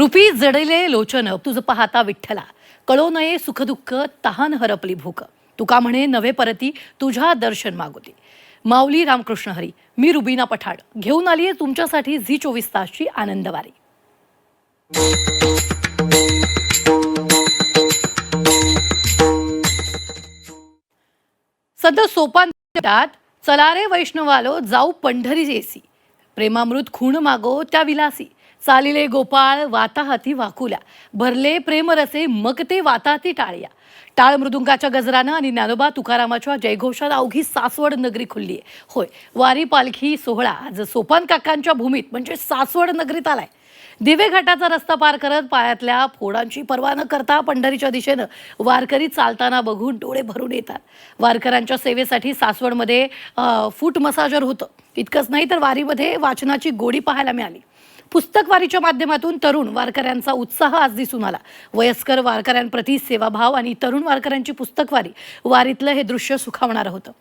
रूपी जडले लोचन तुझ पाहता विठ्ठला, कळो नये सुखदुःख तहान हरपली भूक, तुका म्हणे नवे परती तुझ्या दर्शन मागोती. माऊली रामकृष्ण हरी. मी रुबीना पठाड घेऊन आलीये तुमच्यासाठी झी 24 तासची आनंदवारी. सध्या सोपान चला रे वैष्णवालो जाऊ पंढरी जेसी, प्रेमामृत खूण मागो त्या विलासी, चालिले गोपाळ वाता हाती वाकुल्या, भरले प्रेमरसे मग ते वाताती टाळ्या. टाळ मृदुंगाच्या गजरानं आणि ज्ञानोबा तुकारामाच्या जयघोषाला अवघी सासवड नगरी खुलली आहे. होय, वारी पालखी सोहळा आज सोपान काकांच्या भूमीत म्हणजे सासवड नगरीत आलाय. दिवे घाटाचा रस्ता पार करत पायातल्या फोडांची पर्वा न करता पंढरीच्या दिशेनं वारकरी चालताना बघून डोळे भरून येतात. वारकऱ्यांच्या सेवेसाठी सासवडमध्ये फूट मसाजर होतं. इतकंच नाही तर वारीमध्ये वाचनाची गोडी पाहायला मिळाली. पुस्तक वारीच्या माध्यमातून तरुण वारकऱ्यांचा उत्साह आज दिसून आला. वयस्कर वारकऱ्यांप्रती सेवाभाव आणि तरुण वारकऱ्यांची पुस्तकवारी, वारीतलं हे दृश्य सुखावणारं होतं.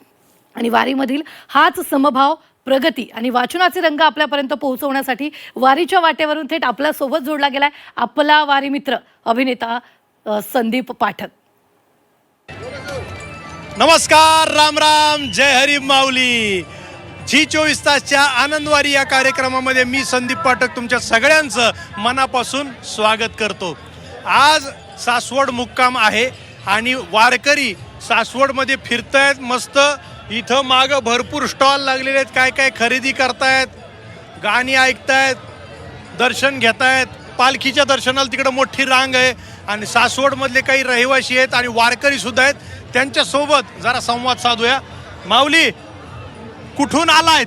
आणि वारीमधील हाच समभाव, प्रगती आणि वाचनाचे रंग आपल्यापर्यंत पोहोचवण्यासाठी वारीच्या वाटेवरून थेट आपल्यासोबत जोडला गेलाय आपला वारी मित्र अभिनेता संदीप पाठक. नमस्कार, राम राम, जय हरी माऊली. झी 24 तासच्या आनंदवारी या कार्यक्रमामध्ये मी संदीप पाठक तुमच्या सगळ्यांचं मनापासून स्वागत करतो. आज सासवड मुक्काम आहे आणि वारकरी सासवडमध्ये फिरतायत. मस्त इथं मागं भरपूर स्टॉल लागलेले आहेत. काय काय खरेदी करतायत, गाणी ऐकतायत, दर्शन घेतायत. पालखीच्या दर्शनाला तिकडं मोठी रांग आहे आणि सासवडमधले काही रहिवासी आहेत आणि वारकरी सुद्धा आहेत. त्यांच्यासोबत जरा संवाद साधूया. माऊली, कुठून आलायत?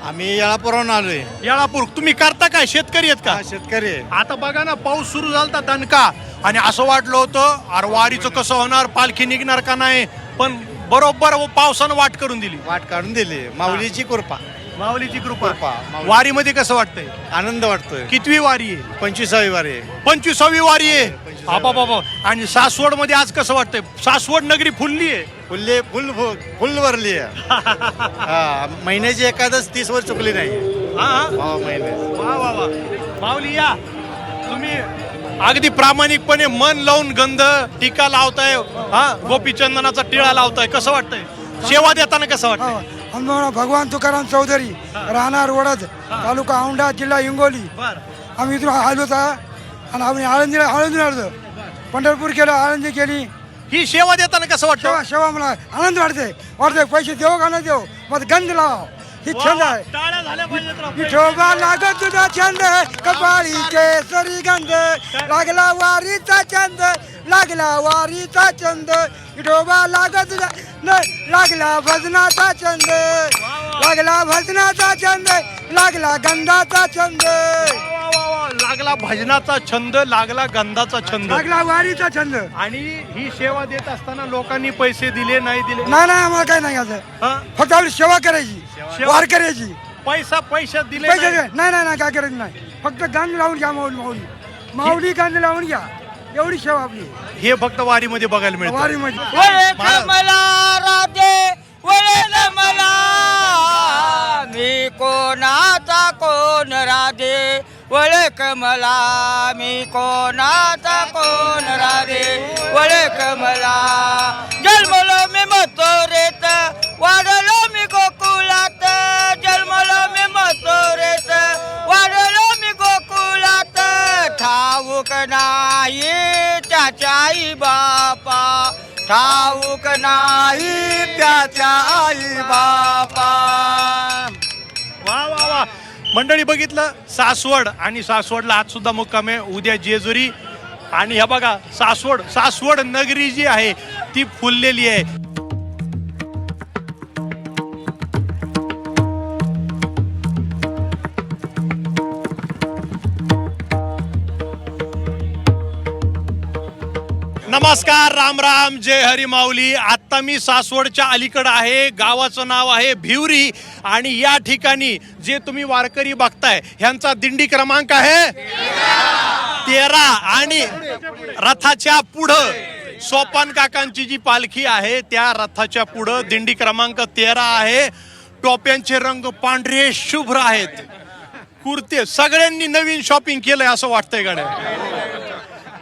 आम्ही येळापूरहून आलोय. येळापूर. तुम्ही करता काय, शेतकरी आहेत का? शेतकरी आहे. आता बघा ना, पाऊस सुरू झाला दणका आणि असं वाटलं होतं अरे वारीचं कसं होणार, पालखी निघणार का नाही, पण बरोबर पावसानं वाट करून दिली. वाट काढून दिली. माऊलीची कृपा. माऊलीची कृपा. माऊली. वारीमध्ये कसं वाटतंय? आनंद वाटतोय. कितवी वारी आहे? 25वी वारी आहे. 25वी वारी आहे. 25वी बाबा. आणि सासवड मध्ये आज कसं वाटतंय? सासवड नगरी फुलली आहे. फुल भरली आहे. महिन्याची एकादश 30 वर चुकली नाही. महिन्याची. वा. माऊली, या तुम्ही अगदी प्रामाणिकपणे मन लावून गंध टीका लावताय, गोपीचंदनाचा टिळा लावताय. कसं वाटतंय सेवा देताना? कसं वाटतंय? भगवान तुकाराम चौधरी, राहणार वडद, तालुका औंढा, जिल्हा हिंगोली. आम्ही इथून आलो होता आणि आम्ही आळंदीला आलो. पंढरपूर केलं, आळंदी केली. ही सेवा देताना कसं वाटतं? शेवा मला आनंद वाटते. पैसे देऊ का नाही देऊ, मग गंध लावा. ही छंद आहे. टाळ्या झाल्या पाहिजेत राव. विठोबा लागत तुझा छंद, कपाळी केसरी गंध, लागला वारीचा छंद, लागला वारीचा छंद. विठोबा लागत तुझा लागला भजनाचा छंद, लागला भजनाचा छंद, लागला गंधाचा छंद. लागला भजनाचा छंद, लागला गंधाचा छंद, लागला वारीचा छंद. आणि ही सेवा देत असताना लोकांनी पैसे दिले नाही दिले? नाही आम्हाला काही नाही असं. फक्त आपली सेवा करायची, वार करायची. पैसा दिले पैसे नाही? नाही काय करायचं नाही. फक्त गंध लावून घ्या. माऊली गंध लावून घ्या, एवढी सेवा आपली. हे फक्त वारीमध्ये बघायला मिळतं. वारीमध्ये मला राधे वळेल मला, मी कोणाचा कोण राधे, वळख मला, मी कोणाचा कोण राधे, वळख मला. जन्मलो मी मथुरेत, वाढलो मी गोकुळात, जन्मलो मी मथुरेत, वाढलो मी गोकुळात. ठाऊक नाही त्याच्या आई बापा, ठाऊक नाही त्याच्या आई बापा. वा. मंडळी, बघितलं सासवड, आणि सासवडला आज सुद्धा मुक्काम आहे, उद्या जेजुरी. आणि हे बघा, सासवड नगरी जी आहे ती फुललेली आहे. नमस्कार, राम राम, जय हरी माऊली. आता मी सासवडच्या अलीकडे आहे. गावाचं नाव आहे भिवरी आणि या ठिकाणी जे तुम्ही वारकरी बघताय ह्यांचा दिंडी क्रमांक आहे 13. आणि रथाच्या पुढं सोपान काकांची जी पालखी आहे त्या रथाच्या पुढं दिंडी क्रमांक 13 आहे. टोप्यांचे रंग पांढरे शुभ्र आहेत. कुर्ते सगळ्यांनी नवीन शॉपिंग केलंय असं वाटतंय गाड्या.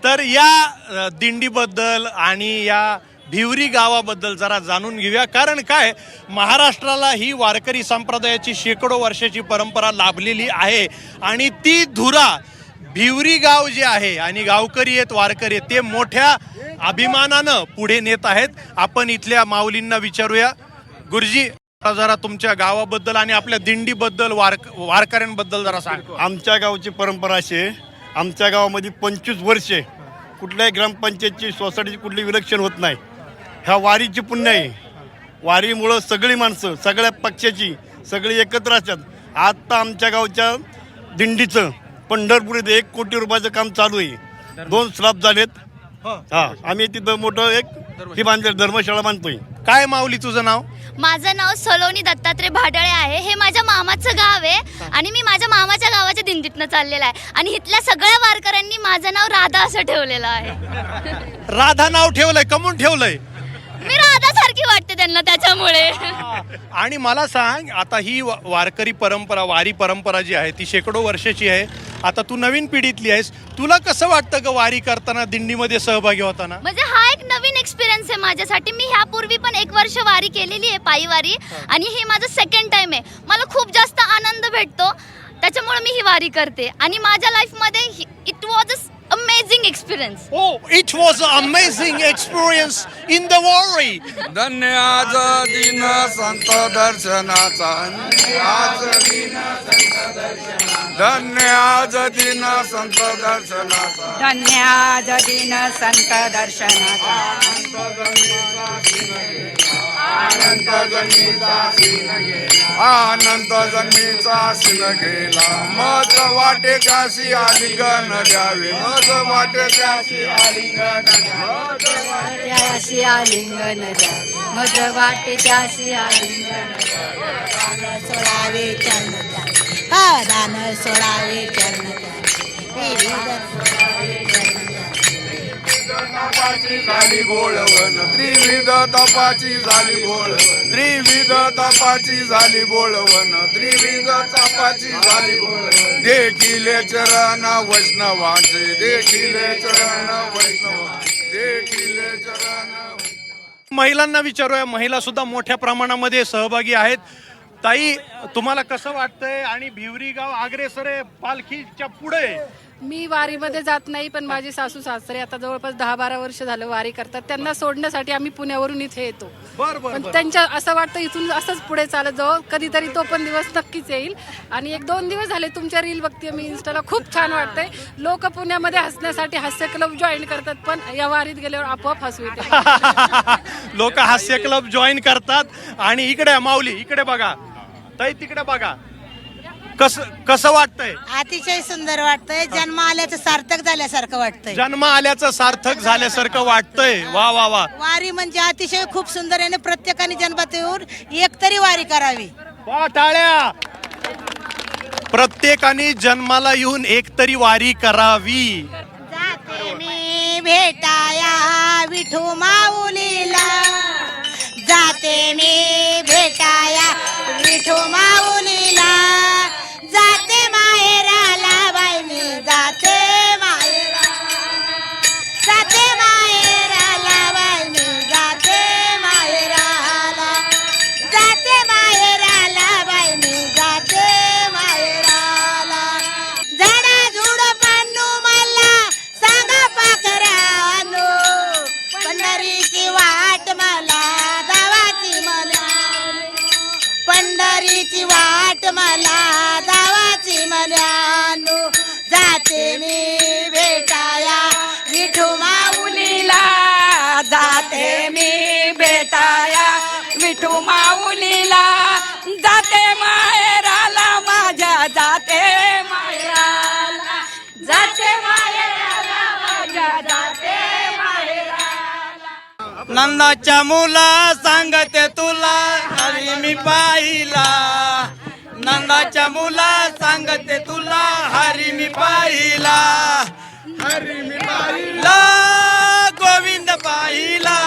तर या दिंडीबद्दल आणि या भिवरी गावाबद्दल जरा जाणून घेऊया. कारण काय, महाराष्ट्राला ही वारकरी संप्रदायाची शेकडो वर्षाची परंपरा लाभलेली आहे आणि ती धुरा भिवरी गाव जे आहे आणि गावकरी आहेत, वारकरी आहेत, ते मोठ्या अभिमानानं पुढे नेत आहेत. आपण इथल्या माऊलींना विचारूया. गुरुजी, जरा तुमच्या गावाबद्दल आणि आपल्या दिंडीबद्दल, वारकऱ्यांबद्दल जरा सांग. आमच्या गावची परंपरा अशी आहे, आमच्या गावामध्ये 25 वर्षे कुठल्याही ग्रामपंचायतची सोसायटीची कुठली विलक्षण होत नाही. ह्या वारीची पुण्य आहे. वारीमुळं सगळी माणसं सगळ्या पक्षाची सगळी एकत्र असतात. आत्ता आमच्या गावच्या दिंडीचं पंढरपूर 1 कोटी रुपयाचं काम चालू आहे. 2 स्लॅब झालेत. हा, आम्ही तिथं मोठं एक ही बांधले धर्मशाळा बांधतोय. काय माऊली तुझं नाव? माझं नाव सलोनी दत्तात्रय भाडळे आहे. हे माझ्या मामाचं गाव आहे आणि मी माझ्या मामाच्या गावाच्या दिंडीतनं चाललेलं आहे आणि इथल्या सगळ्या वारकऱ्यांनी माझं नाव राधा असं ठेवलेलं आहे. राधा नाव ठेवलंय, कमून ठेवलंय? मी राधा सारखी वाटते त्यांना त्याच्यामुळे. आणि मला सांग, आता ही वारकरी परंपरा, वारी परंपरा जी आहे ती शेकडो वर्षाची आहे. आता तू नवीन पिढीतली आहेस, तुला कसं वाटतं ग वारी करताना, दिंडीमध्ये सहभागी होताना? म्हणजे हा एक नवीन एक्सपिरियन्स आहे माझ्यासाठी. मी ह्यापूर्वी पण 1 वर्ष वारी केलेली आहे, पायी वारी, आणि हे माझं 2nd टाइम आहे. मला खूप जास्त आनंद भेटतो, त्याच्यामुळे मी ही वारी करते आणि माझ्या लाईफमध्ये it was amazing experience. Oh, it was an amazing experience in the worry. धन्य आज दिन संत दर्शनाचा, धन्य आज दिन संत दर्शनाचा, धन्य आज दिन संत दर्शनाचा, धन्य आज दिन संत दर्शनाचा, अनंत जन्मीचा सीन गेला, अनंत जन्मीचा सीन गेला, मज वाटे त्याशी आलिंगन द्यावे, मज वाटे त्याशी आलिंगन द्यावे, त्याशी आलिंगन द्या, मज वाटे त्याशी आलिंगन द्या, सोडावे चरण द्या, हा दान सोडावे चरण द्या, तपाची झाली बोळवण, त्रिविध तपाची झाली बोळवण, त्रिविध तपाची झाली बोळवण, त्रिविध तपाची झाली बोळवण, देखिले चरण वैष्णवांचे, देखिले चरण वैष्णवांचे, देखिले चरण. महिलांना विचारूया. महिला सुद्धा मोठ्या प्रमाणामध्ये सहभागी आहेत. ताई, तुम्हाला कसं वाटतंय? आणि भिवरी गाव अग्रेसर आहे, पालखीच्या पुढे. मी वारीमध्ये जात नाही, पण माझे सासू सासरे आता जवळपास 10-12 वर्ष झालं वारी करतात. त्यांना सोडण्यासाठी आम्ही पुण्यावरून इथे येतो. पण त्यांच्या असं वाटतं इथून असंच पुढे चालत जावं, कधीतरी तो पण दिवस नक्कीच येईल. आणि 1-2 दिवस झाले तुमच्या रील बघते मी इन्स्टाला, खूप छान वाटतंय. लोक पुण्यामध्ये हसण्यासाठी हास्य क्लब जॉईन करतात, पण या वारीत गेल्यावर आपोआप हसू येते. लोक हास्य क्लब जॉईन करतात. आणि इकडे माऊली, इकडे बघा. ताई, तिकडे बघा. कसं वाटतंय? अतिशय सुंदर वाटतंय. जन्म आल्याचं सार्थक झाल्यासारखं वाटतंय. जन्म आल्याचं सार्थक झाल्यासारखं वाटतंय. वा वा वा. वारी म्हणजे अतिशय खूप सुंदर आहे. प्रत्येकाने जन्मात येऊन एक तरी वारी करावी. वा, टाळ्या. प्रत्येकाने जन्माला येऊन एक तरी वारी करावी. जाते मी भेटाया विठू माऊलीला, जाते मी भेटाया विठू माऊलीला, जाते माहेराला बाई मी, जाते माहेराला, जाते माहेराला बाई मी, जाते माहेराला, जाते माहेराला बाई मी, जाते माहेराला. झाडा झुडपांनो मला सांगा पाखरांनो, पंढरीची वाट मला दावाची, मला पंढरीची वाट मला दावाची मल्यानो, जाते मी भेटाया विठू माऊलीला, जाते मी भेटाया विठू माऊलीला, जाते माहेराला माझ्या, जाते माहेराला, जाते माहेराला माझ्या, जाते माहेराला. नंदाच्या मुला सांगते तुला हरी मी पाहिला, नंदाच्या मुला सांगते तुला हरी मी पाहिला, हरी मी पाहिला, गोविंद पाहिला,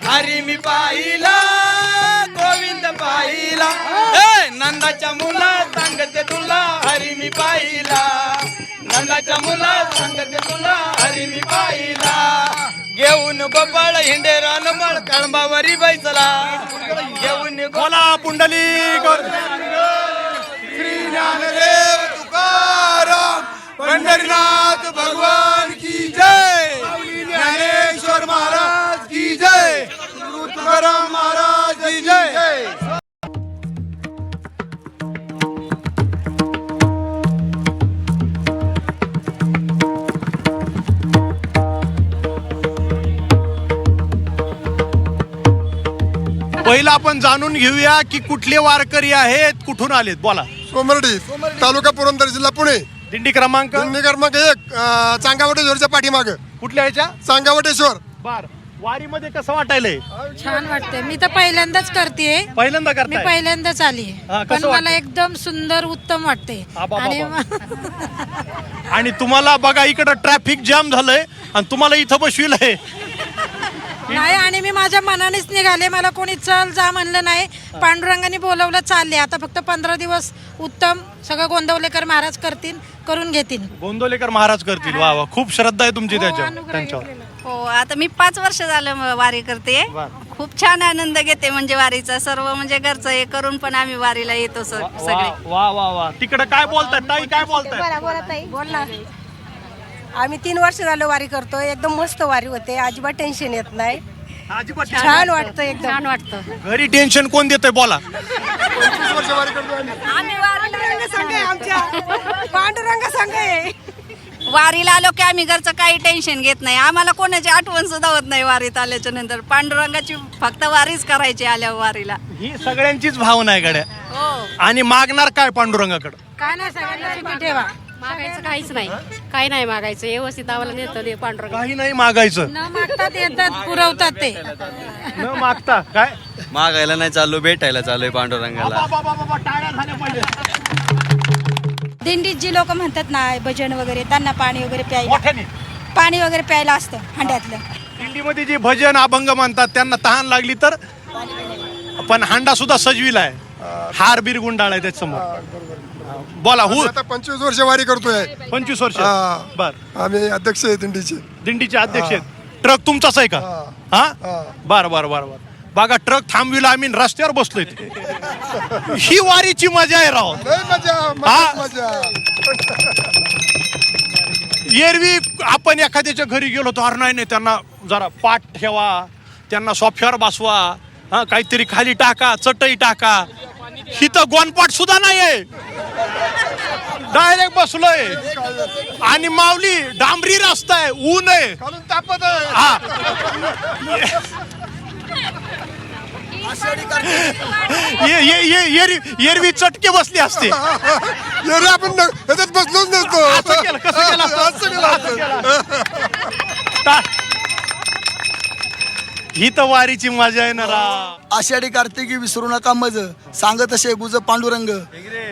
हरी मी पाहिला, गोविंद पाहिला. नंदाच्या मुला सांगते तुला हरी मी पाहिला, नंदाच्या मुला सांगते तुला हरी मी पाहिला. घेऊन गोपाळ हिंडे रानमळ कळंबावरी बैसला, घेऊन बोला पुंडली श्री ज्ञानदेव तुकाराम पंढरीनाथ भगवान की जय, ज्ञानेश्वर महाराज की जय, तुकाराम महाराज की जय. पहिला आपण जाणून घेऊया की कुठले वारकरी आहेत, कुठून आलेत. बोला. सोमर्डी तालुका पुरंदर जिल्हा पुणे. दिंडी क्रमांक दिंडी क्रमांक 1 चांगावटेश्वरच्या पाठीमाग. कुठल्या ह्याच्या? चांगावटेश्वर. बर. वारीमध्ये कसं वाटायलंय? छान वाटते. मी तर पहिल्यांदाच करते. पहिल्यांदा मी करताय? पहिल्यांदाच आली हा, पण कसं मला वाटतंय? एकदम सुंदर उत्तम वाटते. आणि आणि तुम्हाला बघा इकडं ट्रॅफिक जाम झालंय आणि तुम्हाला इथं बसविलंय. नाही, आणि मी माझ्या मनानेच निघाले. मला कोणी चल जा म्हणलं नाही. पांडुरंगाने बोलवलं, चालले. आता फक्त 15 दिवस उत्तम सगळं गोंदवलेकर महाराज करून घेतील. गोंदवलेकर महाराज करतील. वा वा, खूप श्रद्धा आहे तुमची त्यांच्यावर. हो, आता मी 5 वर्ष झालं वारी करते. खूप छान आनंद घेते, म्हणजे वारीचा सर्व म्हणजे घरचं हे करून पण आम्ही वारीला येतो सगळे. वा वा वा. तिकडे काय बोलताय ताई, काय बोलताय? बोल ना. आम्ही 3 वर्ष झालं वारी करतो. एकदम मस्त वारी होते. अजिबात टेन्शन येत नाही. अजिबात छान वाटतं, एकदम छान वाटतं. घरी टेन्शन कोण देतंय? बोला. 25 वर्ष वारी करतो आम्ही. पांडुरंग संघ आहे. वारीला आलो की आम्ही घरचं काही टेन्शन घेत नाही. आम्हाला कोणाची आठवण सुद्धा होत नाही वारीत आल्याच्या नंतर. पांडुरंगाची फक्त वारीच करायची आल्यावर वारीला. ही सगळ्यांचीच भावना आहे गड्या. हो, आणि मागणार काय पांडुरंगाकडे? काय नाही, सगळ्यांना सुखी ठेवा. मागायचं काहीच नाही, काही नाही मागायचं. व्यवस्थित आम्हाला नेतो पांढरं. काही नाही मागायचं. न मागतात येतात, पुरवतात ते. न मागता काय? मागायला नाही चाललो, भेटायला चाललोय पांडुरंगाला. टाळ्या झाल्या पाहिजे. दिंडीत जी लोक म्हणतात ना भजन वगैरे, त्यांना पाणी वगैरे प्यायला, मोठ्याने. पाणी वगैरे प्यायला असतं हांड्यातलं. दिंडीमध्ये जी भजन अभंग म्हणतात त्यांना तहान लागली तर पण हांडा सुद्धा सजविलाय. हार बीर गुंडाळाय त्याच्या समोर. बोला. आता 25 वर्ष वारी करतोय. 25 वर्ष. हा. बर. आम्ही अध्यक्ष आहे दिंडीचे. दिंडीचे अध्यक्ष आहेत. ट्रक तुमचाच आहे का? हा. बर बर बर बर. बघा, ट्रक थांबविला, आम्ही रस्त्यावर बसलोय. ही वारीची मजा आहे राव. लय मजा, हा. मजा. एरवी आपण एखाद्याच्या घरी गेलो तर अरे नाही, त्यांना जरा पाठ ठेवा, त्यांना सोफ्यावर बसवा, हा, काहीतरी खाली टाका, चटई टाका. ही तर गोनपाट सुद्धा नाहीये. डायरेक्ट बसलोय. आणि माऊली डांबरी रस्ता आहे, ऊन आहे, खालून तापत आहे. हा. एरवी चटके बसले असते. अरे आपण ह्याच्यात बसलोच नसतो. असं केलं, कसं केलं असतं? असं केलं असतं. ही तर वारीची मजा आहे ना राव. आषाढी कार्तिकी विसरू नका मज, सांगत असे गुज पांडुरंग.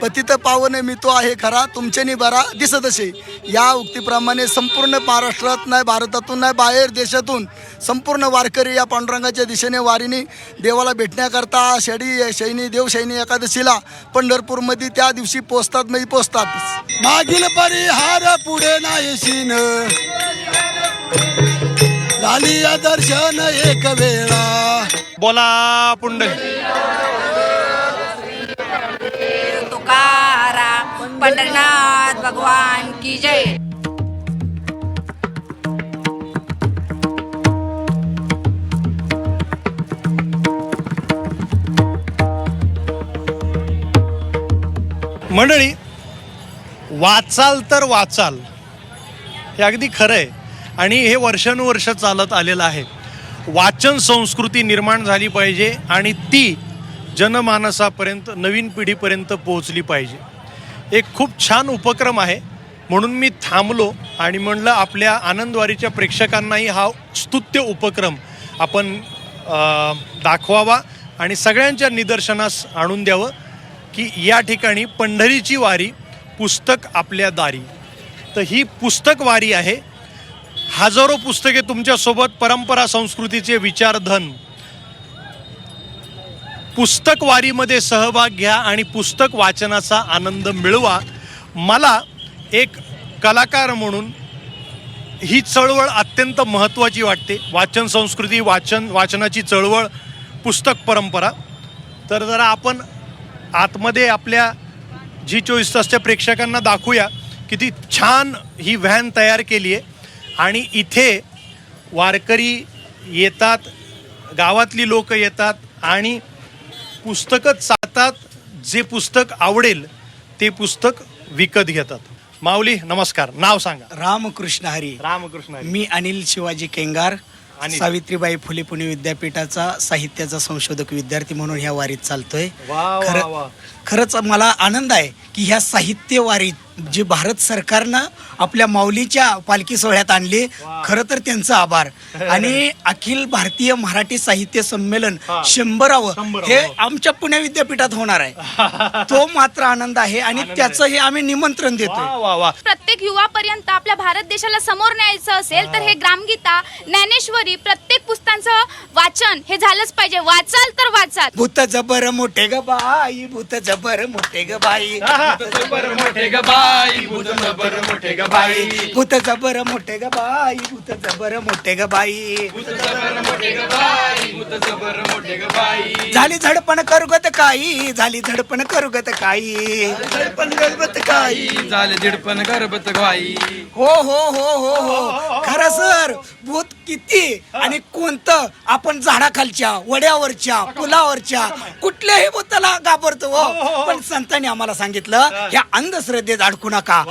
पतित पावन मी तो आहे खरा, तुमच्यानी बरा दिसत असे. या उक्तीप्रमाणे संपूर्ण महाराष्ट्रात नाही, भारतातून नाही, बाहेर देशातून संपूर्ण वारकरी या पांडुरंगाच्या दिशेने वारीने देवाला भेटण्याकरता आषाढी शैनी देवशैनी एकादशीला पंढरपूरमध्ये त्या दिवशी पोचतात, म्हणजे पोचतात. मागील परिहार पुढे नाही शीन, झाली दर्शन एक वेळा. बोला पुंडली. तुकाराम पंढरीनाथ भगवान की जय. मंडळी, वाचाल तर वाचाल, हे अगदी खरं आहे. आणि हे वर्षानुवर्ष चालत आलेलं आहे. वाचन संस्कृती निर्माण झाली पाहिजे आणि ती जनमानसापर्यंत, नवीन पिढीपर्यंत पोहोचली पाहिजे. एक खूप छान उपक्रम आहे, म्हणून मी थांबलो आणि म्हणलं आपल्या आनंदवारीच्या प्रेक्षकांनाही हा स्तुत्य उपक्रम आपण दाखवावा आणि सगळ्यांच्या निदर्शनास आणून द्यावं की या ठिकाणी पंढरीची वारी, पुस्तक आपल्या दारी. तर ही पुस्तक वारी आहे. हजारो पुस्तके तुमच्यासोबत, परंपरा संस्कृतीचे विचारधन. पुस्तक वारीमध्ये सहभाग घ्या आणि पुस्तक वाचनाचा आनंद मिळवा. मला एक कलाकार म्हणून ही चळवळ अत्यंत महत्त्वाची वाटते. वाचन संस्कृती, वाचनाची चळवळ, पुस्तक परंपरा. तर जरा आपण आतमध्ये आपल्या G24 तासच्या प्रेक्षकांना दाखवूया किती छान ही व्हॅन तयार केली आहे. आणि इथे वारकरी येतात, गावातली लोक येतात आणि पुस्तकं चालतात. जे पुस्तक आवडेल ते पुस्तक विकत घेतात. माऊली नमस्कार, नाव सांगा. रामकृष्ण हरी. रामकृष्ण. मी अनिल शिवाजी केंगार, आणि सावित्रीबाई फुले पुणे विद्यापीठाचा साहित्याचा संशोधक विद्यार्थी म्हणून ह्या वारीत चालतोय. वा वा वा. खरंच मला आनंद आहे की ह्या साहित्य वारीत जे भारत सरकारनं आपल्या माऊलीच्या पालखी सोहळ्यात आणले, खरं तर त्यांचं आभार. आणि अखिल भारतीय मराठी साहित्य संमेलन 100वे हे आमच्या पुणे विद्यापीठात होणार आहे. तो मात्र आनंद आहे आणि त्याचं हे आम्ही निमंत्रण देतोय. प्रत्येक युवापर्यंत आपल्या भारत देशाला समोर न्यायचं असेल तर हे ग्रामगीता, ज्ञानेश्वरी, प्रत्येक पुस्तकांचं वाचन हे झालंच पाहिजे. वाचाल तर वाचाल. भूत जबर मोठे ग बाई, भूत जबर मोठे ग बाई, भूत जबर मोठे ग बाई, भूत जबर मोठे ग बाई, भूत जबर मोठे ग बाई, भूत जबर मोठे ग बाई, भूत जबर मोठे ग बाई, भूत जबर मोठे ग बाई. झाली झडपण करुगत काही, झाली झडपण करुगत काही, झडपण करुगत काही, झाले झडपण गर्भत गाई. हो हो हो हो हो. खरं सर, भूत किती आणि कोणतं आपण झाडाखालच्या, वड्यावरच्या, पुलावरच्या कुठल्याही भूताला घाबरतो हो. पण संतांनी आम्हाला सांगितलं ह्या अंधश्रद्धेत अडकू नका.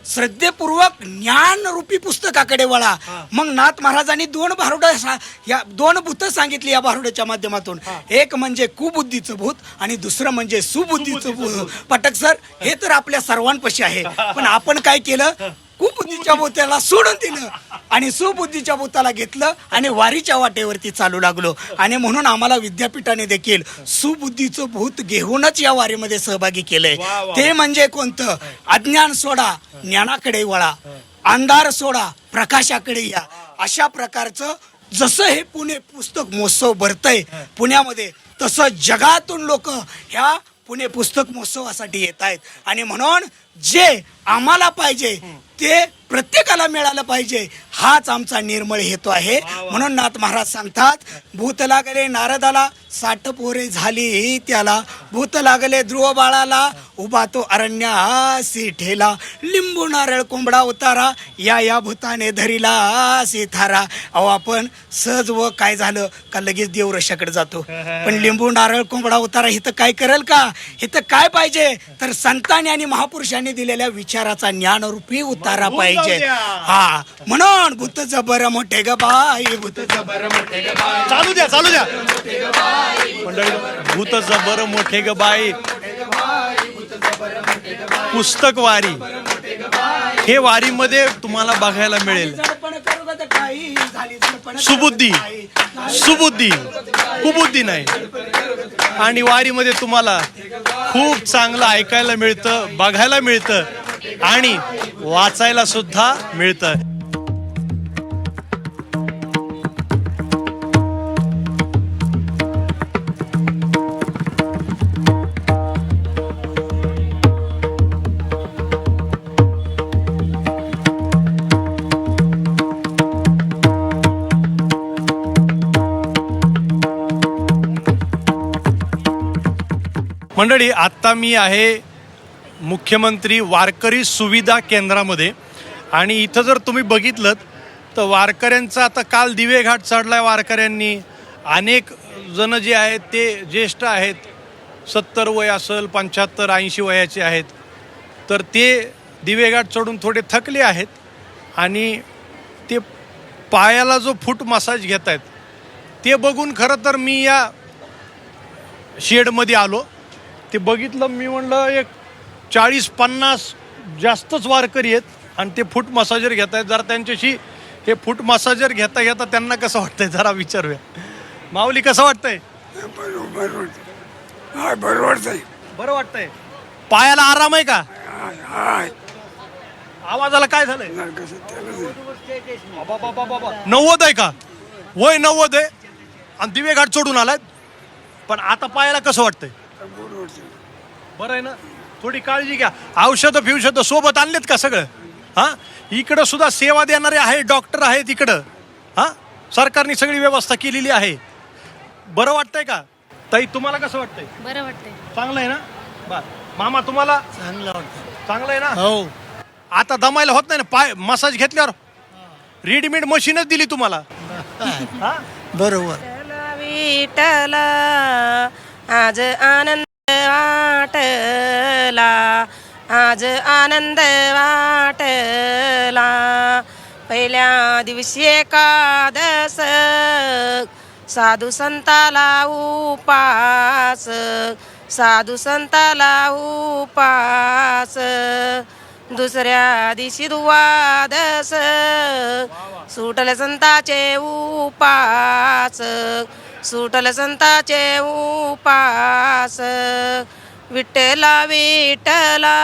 श्रद्धेपूर्वक ज्ञान रूपी पुस्तकाकडे वळा. मग नाथ महाराजांनी दोन भूत सांगितली या भारुडाच्या माध्यमातून. एक म्हणजे कुबुद्धीचं भूत आणि दुसरं म्हणजे सुबुद्धीचं भूत. पटक सर, हे तर आपल्या सर्वांपाशी आहे. पण आपण काय केलं? कुबुद्धीच्या भूताला सोडून दिलं आणि सुबुद्धीच्या भूताला घेतलं आणि वारीच्या वाटेवरती चालू लागलो. आणि म्हणून आम्हाला विद्यापीठाने देखील सुबुद्धीचं भूत घेऊनच या वारीमध्ये सहभागी केलंय. ते म्हणजे कोणतं? अज्ञान सोडा, ज्ञानाकडे वळा. अंधार सोडा, प्रकाशाकडे या. अशा प्रकारचं जसं हे पुणे पुस्तक महोत्सव भरतंय पुण्यामध्ये, तसं जगातून लोक ह्या पुणे पुस्तक महोत्सवासाठी येत आहेत. आणि म्हणून जे आम्हाला पाहिजे ते प्रत्येकाला मिळालं पाहिजे, हाच आमचा निर्मळ हेतू आहे. म्हणून नाथ महाराज सांगतात, भूत लागले नारदाला, 60 पोरे झाली त्याला. भूत लागले ध्रुव बाळाला, उभा तो अरण्यासी ठेला. लिंबू नारळ कोंबडा उतारा, या भूताने धरिला सीथारा. अहो, आपण सहज व काय झालं का लगेच देवरशाकडे जातो. पण लिंबू नारळ कोंबडा उतारा इथं काय करेल का? इथं काय पाहिजे तर संतांनी आणि महापुरुषांनी दिलेल्या विचाराचा ज्ञानरूपी उतारा पाहिजे. हा, म्हणून भूत जबर मोठे ग बाई, भूत जबर मोठे ग बाई. चालू द्या, चालू द्या मंडळी. भूत जबर मोठे ग बाई, पुस्तक वारी हे वारीमध्ये तुम्हाला बघायला मिळेल. सुबुद्धी, सुबुद्धी, कुबुद्धी नाही. आणि वारीमध्ये तुम्हाला खूप चांगलं ऐकायला मिळतं, बघायला मिळतं आणि वाचायला सुद्धा मिळतं. मंडळी, आत्ता मी आहे मुख्यमंत्री वारकरी सुविधा केंद्रामध्ये. आणि इथं जर तुम्ही बघितलं तर वारकऱ्यांचा आता काल दिवे घाट चढलाय वारकऱ्यांनी. अनेक जण जे आहेत ते ज्येष्ठ आहेत, 70 वय असेल, 75, 80 वयाचे आहेत. तर ते दिवे घाट चढून थोडे थकले आहेत आणि ते पायाला जो फूट मसाज घेत आहेत ते बघून खरं तर मी या शेडमध्ये आलो. ते बघितलं, मी म्हणलं एक 40-50 जास्तच वारकरी आहेत आणि ते फूट मसाजर घेत आहेत. जरा त्यांच्याशी हे फूट मसाजर घेता घेता त्यांना कसं वाटतंय जरा विचारूया. माऊली, कसं वाटतंय? बरं वाटतंय. पायाला आराम आहे का? आवाजाला काय झालंय? 90 आहे का? वय 90 आहे आणि दिवे घाट चढून आलाय. पण आता पायाला कसं वाटतंय? बरं आहे ना? थोडी काळजी घ्या. औषधं फिवषधं सोबत आणलेत का सगळं? हां, इकडं सुद्धा सेवा देणारे आहे, डॉक्टर आहेत इकडं. हां, सरकारने सगळी व्यवस्था केलेली आहे. बरं वाटतंय का ताई? तुम्हाला कसं वाटतंय? बरं वाटतंय. चांगलं आहे ना? बर मामा, तुम्हाला चांगलं वाटतं. चांगलं आहे ना? हो. आता दमायला होत नाही ना? पाय मसाज घेतल्यावर रेडीमेड मशीनच दिली तुम्हाला. हा? बरोबर. विठ्ठल आज आनंद वाटला, आज आनंद वाटला. पहिल्या दिवशी एकादश, साधू संताला उपास, साधू संताला उपास. दुसऱ्या दिवशी द्वादश, सुटल संताचे उपास, सुटल संताचे उपास. विठ्ठला विठ्ठला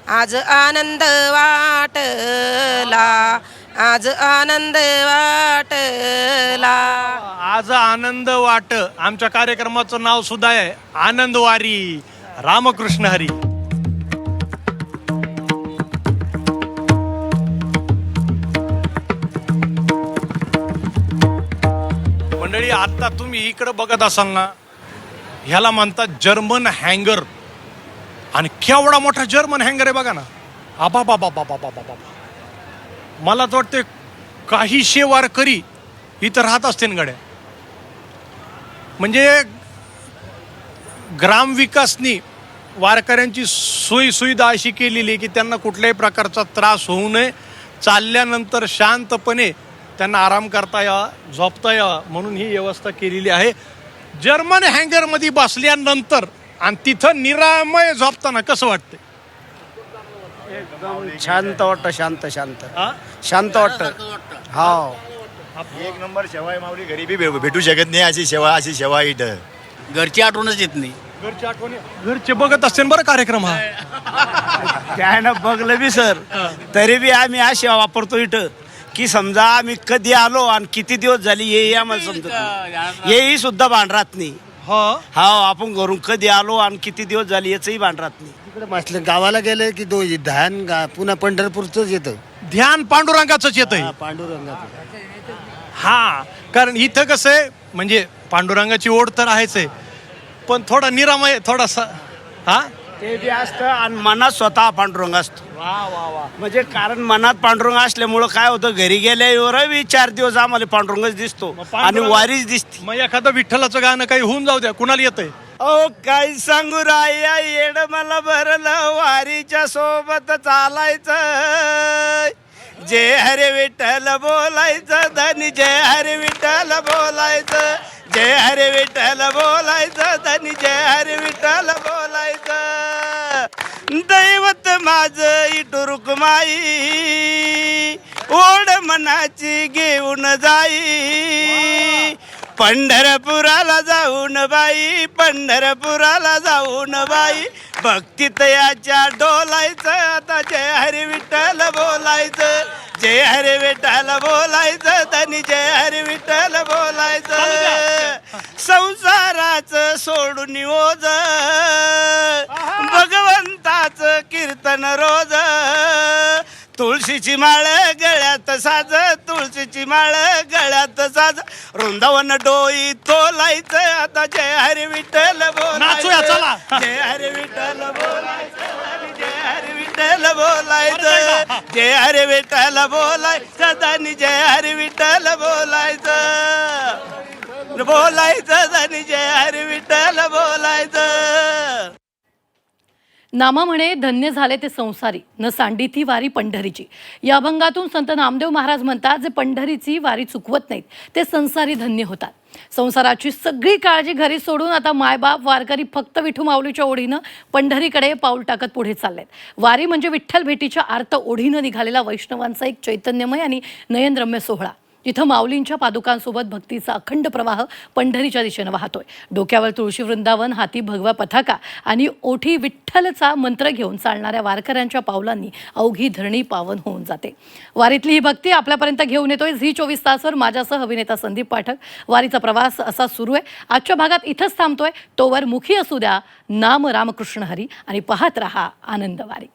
आज आनंद वाटला, आज आनंद वाटला. आज आनंद वाट. आमच्या कार्यक्रमाचं नाव सुद्धा आहे आनंदवारी. रामकृष्ण हरी. मंडळी, आता तुम्ही इकडे बघत असाल ना, ह्याला म्हणतात जर्मन हँगर. आणि केवढा मोठा जर्मन हँगर आहे बघा ना. आबा बाबा बाबा बाबा बाबा, मला तर वाटते काहीशे वारकरी इथं राहत असते गड्या. म्हणजे ग्रामविकासनी वारकऱ्यांची सोयी सुविधा अशी केलेली आहे की त्यांना कुठल्याही प्रकारचा त्रास होऊ नये, चालल्यानंतर शांतपणे त्यांना आराम करता यावा, झोपता यावा म्हणून ही व्यवस्था केलेली आहे. जर्मन हँगरमध्ये बसल्यानंतर आणि तिथं निरामय झोपताना कसं वाटतं? एकदम शांत वाटतं. शांत शांत हा? शांत वाटतं. हो. एक नंबर सेवा आहे माऊली. घरी बी भेटू शकत नाही अशी सेवा इथं. घरची आठवणच येत नाही. घरची आठवणी. घरचे बघत असते बरं कार्यक्रम हा. त्यानं बघलं बी सर, तरी बी आम्ही अशी वापरतो इथं की समजा आम्ही कधी आलो आणि किती दिवस झाली हे आम्हाला समजत नाही. हेही सुद्धा भान राहत नाही. हा, आपण घरून कधी आलो आणि किती दिवस झाली याचंही भान राहत नाही. तिकडे म्हटलं गावाला गेलं की तो ध्यान पुन्हा पंढरपूरच येतं. ध्यान पांडुरंगाचंच येतंय. पांडुरंगाचं. हा, कारण इथं कसं आहे, म्हणजे पांडुरंगाची ओढ तर आहेच आहे, पण थोडा निरामय थोडासा. हा, ते बी असतं आणि मनात स्वतः पांडुरंग असतो. म्हणजे कारण मनात पांडुरंग असल्यामुळं काय होतं, घरी गेल्यावर 4 दिवस आम्हाला पांडुरंगच दिसतो आणि वारीच दिसते. मग एखादं विठ्ठलाचं गाणं काही होऊन जाऊ द्या. कुणाला येतंय? ओ काय सांगू राया येड मला भरलं, वारीच्या सोबत चालायचं. जय हरे विठ्ठल बोलायचं, धनी जय हरे विठ्ठल बोलायचं, जय हरे विठ्ठल बोलायचं, धनी जय हरे विठ्ठल बोलायचं. दैवत माझं इटू रुक्माई, ओढ मनाची घेऊन जाई. पंढरपुराला जाऊन बाई, पंढरपुराला जाऊन बाई. भक्तीत याच्या डोलायचं, आता जय हरी विठ्ठल बोलायचं, जय हरी विठ्ठल बोलायचं, धनी जय हरी विठ्ठल बोलायचं. संसाराचं सोडून ओझ, भगवंताचं कीर्तन रोज. तुळशीची माळ गळ्यात साज, तुळशीची माळ गळ्यात साज. वृंदावन डोई तोलायचं, आता जय हरी विठ्ठल बोलायचं, जय हरी विठ्ठल बोलायचं, जय हरी विठ्ठल बोलायचं, जय हरी विठ्ठल बोलायचं, धनी जय हरी विठ्ठल बोलायचं, बोलायचं, धनी जय हरी विठ्ठल बोलायचं. नामा म्हणे धन्य झाले ते संसारी, न सांडिती वारी पंढरीची. या अभंगातून संत नामदेव महाराज म्हणतात, जे पंढरीची वारी चुकवत नाहीत ते संसारी धन्य होतात. संसाराची सगळी काळजी घरी सोडून आता मायबाप वारकरी फक्त विठू माऊलीच्या ओढीनं पंढरीकडे पाऊल टाकत पुढे चाललेत. वारी म्हणजे विठ्ठल भेटीच्या आर्त ओढीनं निघालेला वैष्णवांचा एक चैतन्यमय आणि नयनरम्य सोहळा. जिथं माऊलींच्या पादुकांसोबत भक्तीचा अखंड प्रवाह पंढरीच्या दिशेनं वाहतोय. डोक्यावर तुळशी वृंदावन, हाती भगवा पताका आणि ओठी विठ्ठलचा मंत्र घेऊन चालणाऱ्या वारकऱ्यांच्या पावलांनी अवघी धरणी पावन होऊन जाते. वारीतली ही भक्ती आपल्यापर्यंत घेऊन येतोय झी 24 तासवर माझ्यासह अभिनेता संदीप पाठक. वारीचा प्रवास असा सुरू आहे. आजच्या भागात इथंच थांबतोय. तोवर मुखी असू द्या नाम रामकृष्ण हरी आणि पाहत रहा आनंदवारी.